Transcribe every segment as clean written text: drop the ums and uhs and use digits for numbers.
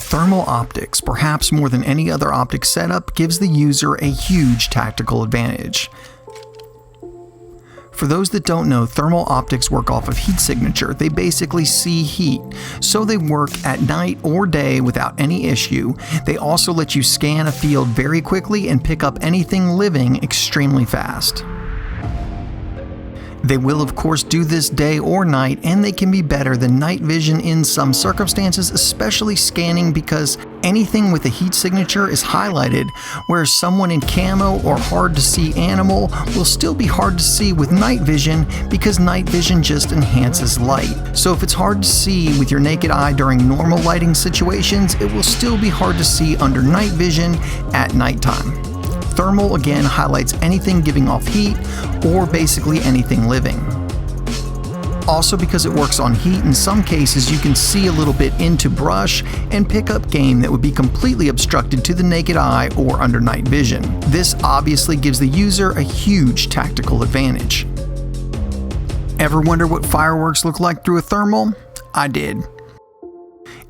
Thermal optics, perhaps more than any other optic setup, gives the user a huge tactical advantage. For those that don't know, thermal optics work off of heat signature. They basically see heat, so they work at night or day without any issue. They also let you scan a field very quickly and pick up anything living extremely fast. They will of course do this day or night, and they can be better than night vision in some circumstances, especially scanning, because anything with a heat signature is highlighted, whereas someone in camo or hard to see animal will still be hard to see with night vision, because night vision just enhances light. So if it's hard to see with your naked eye during normal lighting situations, it will still be hard to see under night vision at nighttime. Thermal again highlights anything giving off heat, or basically anything living. Also, because it works on heat, in some cases you can see a little bit into brush and pick up game that would be completely obstructed to the naked eye or under night vision. This obviously gives the user a huge tactical advantage. Ever wonder what fireworks look like through a thermal? I did.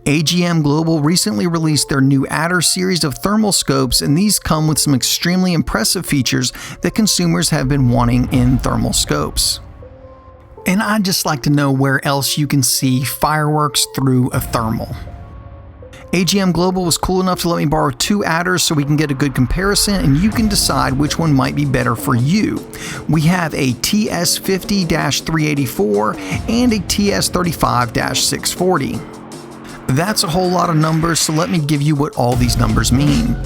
AGM Global recently released their new Adder series of thermal scopes, and these come with some extremely impressive features that consumers have been wanting in thermal scopes. And I'd just like to know where else you can see fireworks through a thermal. AGM Global was cool enough to let me borrow 2 adders so we can get a good comparison, and you can decide which one might be better for you. We have a TS50-384 and a TS35-640. That's a whole lot of numbers, so let me give you what all these numbers mean.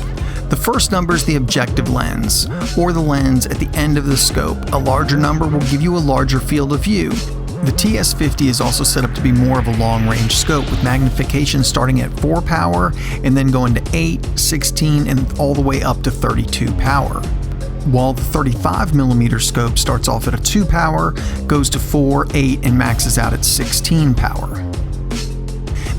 The first number is the objective lens, or the lens at the end of the scope. A larger number will give you a larger field of view. The TS50 is also set up to be more of a long-range scope, with magnification starting at 4 power and then going to 8, 16, and all the way up to 32 power. While the 35mm scope starts off at a 2 power, goes to 4, 8, and maxes out at 16 power.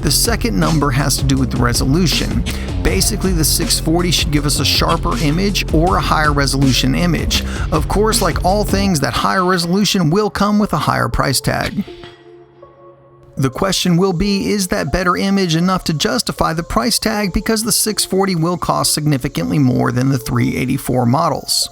The second number has to do with the resolution. Basically, the 640 should give us a sharper image or a higher resolution image. Of course, like all things, that higher resolution will come with a higher price tag. The question will be, is that better image enough to justify the price tag, because the 640 will cost significantly more than the 384 models.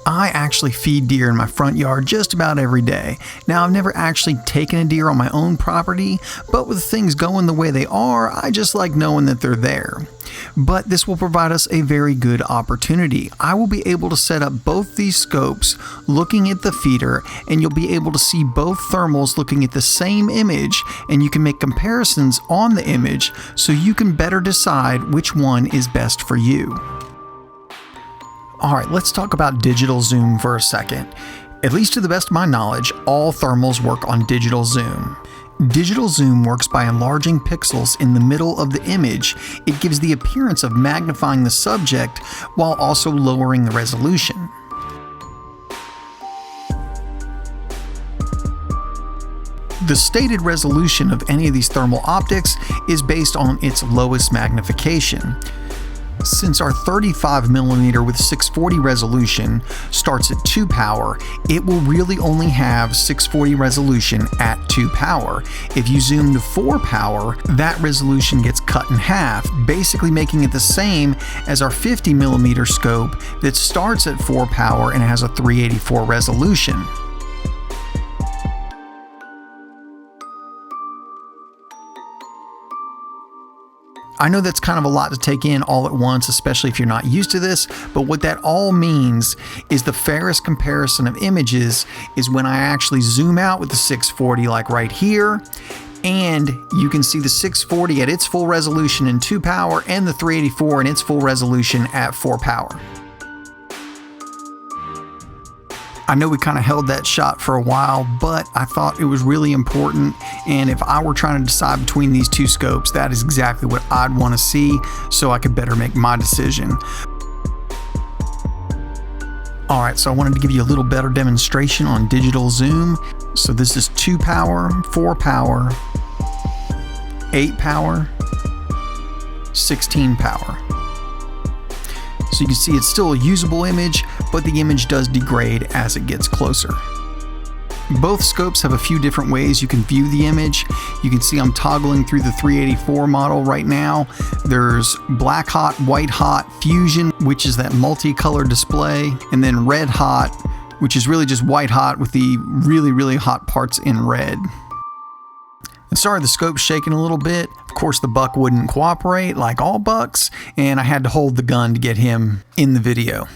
I actually feed deer in my front yard just about every day. Now, I've never actually taken a deer on my own property, but with things going the way they are, I just like knowing that they're there. But this will provide us a very good opportunity. I will be able to set up both these scopes looking at the feeder, and you'll be able to see both thermals looking at the same image, and you can make comparisons on the image so you can better decide which one is best for you. Alright, let's talk about digital zoom for a second. At least to the best of my knowledge, all thermals work on digital zoom. Digital zoom works by enlarging pixels in the middle of the image. It gives the appearance of magnifying the subject while also lowering the resolution. The stated resolution of any of these thermal optics is based on its lowest magnification. Since our 35mm with 640 resolution starts at 2 power, it will really only have 640 resolution at 2 power. If you zoom to 4 power, that resolution gets cut in half, basically making it the same as our 50mm scope that starts at 4 power and has a 384 resolution. I know that's kind of a lot to take in all at once, especially if you're not used to this, but what that all means is the fairest comparison of images is when I actually zoom out with the 640, like right here, and you can see the 640 at its full resolution in 2 power and the 384 in its full resolution at 4 power. I know we kind of held that shot for a while, but I thought it was really important, and if I were trying to decide between these two scopes, that is exactly what I'd want to see so I could better make my decision. Alright, so I wanted to give you a little better demonstration on digital zoom. So this is 2 power, 4 power, 8 power, 16 power. So you can see it's still a usable image, but the image does degrade as it gets closer. Both scopes have a few different ways you can view the image. You can see I'm toggling through the 384 model right now. There's black hot, white hot, fusion, which is that multicolor display, and then red hot, which is really just white hot with the really hot parts in red. And sorry, the scope's shaking a little bit. Of course, the buck wouldn't cooperate like all bucks, and I had to hold the gun to get him in the video.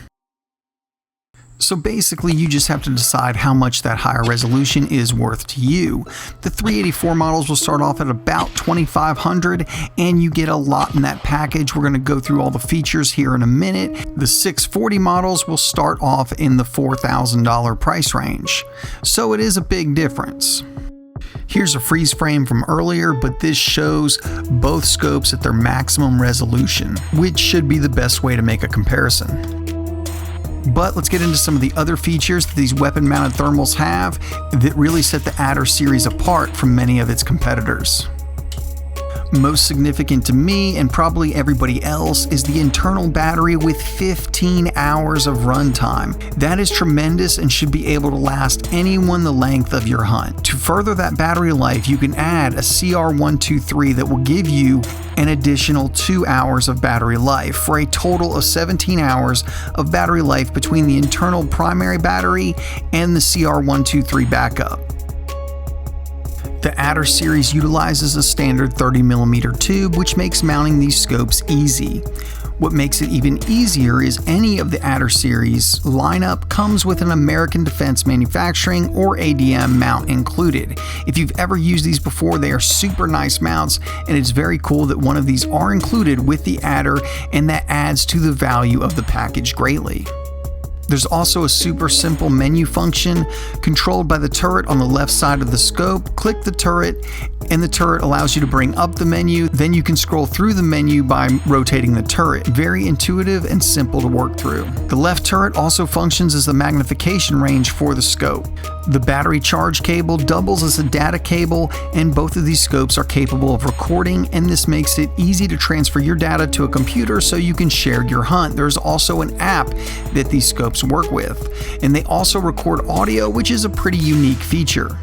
So basically, you just have to decide how much that higher resolution is worth to you. The 384 models will start off at about $2,500, and you get a lot in that package. We're going to go through all the features here in a minute. The 640 models will start off in the $4,000 price range. So it is a big difference. Here's a freeze frame from earlier, but this shows both scopes at their maximum resolution, which should be the best way to make a comparison. But let's get into some of the other features that these weapon-mounted thermals have that really set the Adder series apart from many of its competitors. Most significant to me, and probably everybody else, is the internal battery with 15 hours of runtime. That is tremendous and should be able to last anyone the length of your hunt. To further that battery life, you can add a CR123 that will give you an additional 2 hours of battery life, for a total of 17 hours of battery life between the internal primary battery and the CR123 backup. The Adder series utilizes a standard 30mm tube, which makes mounting these scopes easy. What makes it even easier is any of the Adder series lineup comes with an American Defense Manufacturing or AGM mount included. If you've ever used these before, they are super nice mounts, and it's very cool that one of these are included with the Adder, and that adds to the value of the package greatly. There's also a super simple menu function controlled by the turret on the left side of the scope. Click the turret, and the turret allows you to bring up the menu. Then you can scroll through the menu by rotating the turret. Very intuitive and simple to work through. The left turret also functions as the magnification range for the scope. The battery charge cable doubles as a data cable, and both of these scopes are capable of recording, and this makes it easy to transfer your data to a computer so you can share your hunt. There's also an app that these scopes work with, and they also record audio, which is a pretty unique feature.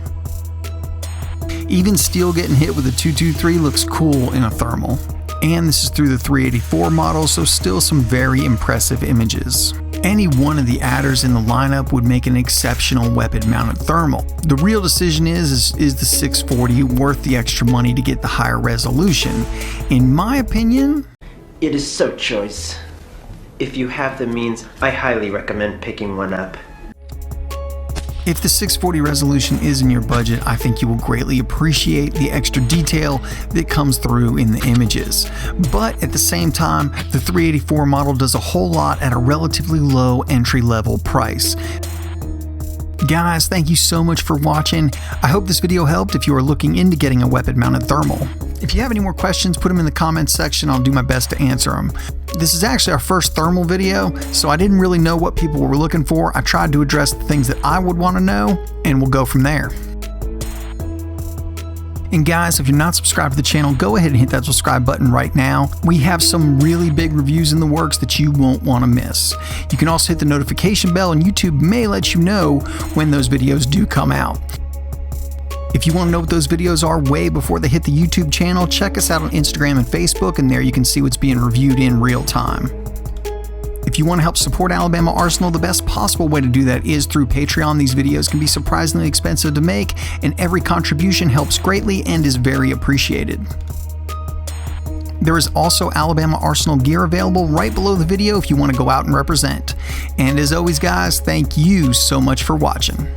Even steel getting hit with a 223 looks cool in a thermal. And this is through the 384 model, so still some very impressive images. Any one of the Adders in the lineup would make an exceptional weapon-mounted thermal. The real decision is the 640 worth the extra money to get the higher resolution? In my opinion, it is so choice. If you have the means, I highly recommend picking one up. If the 640 resolution is in your budget, I think you will greatly appreciate the extra detail that comes through in the images. But at the same time, the 384 model does a whole lot at a relatively low entry-level price. Guys, thank you so much for watching. I hope this video helped if you are looking into getting a weapon-mounted thermal. If you have any more questions, put them in the comments section. I'll do my best to answer them. This is actually our first thermal video, so I didn't really know what people were looking for. I tried to address the things that I would want to know, and we'll go from there. And guys, if you're not subscribed to the channel, go ahead and hit that subscribe button right now. We have some really big reviews in the works that you won't want to miss. You can also hit the notification bell, and YouTube may let you know when those videos do come out. If you want to know what those videos are way before they hit the YouTube channel, check us out on Instagram and Facebook, and there you can see what's being reviewed in real time. If you want to help support Alabama Arsenal, the best possible way to do that is through Patreon. These videos can be surprisingly expensive to make, and every contribution helps greatly and is very appreciated. There is also Alabama Arsenal gear available right below the video if you want to go out and represent. And as always, guys, thank you so much for watching.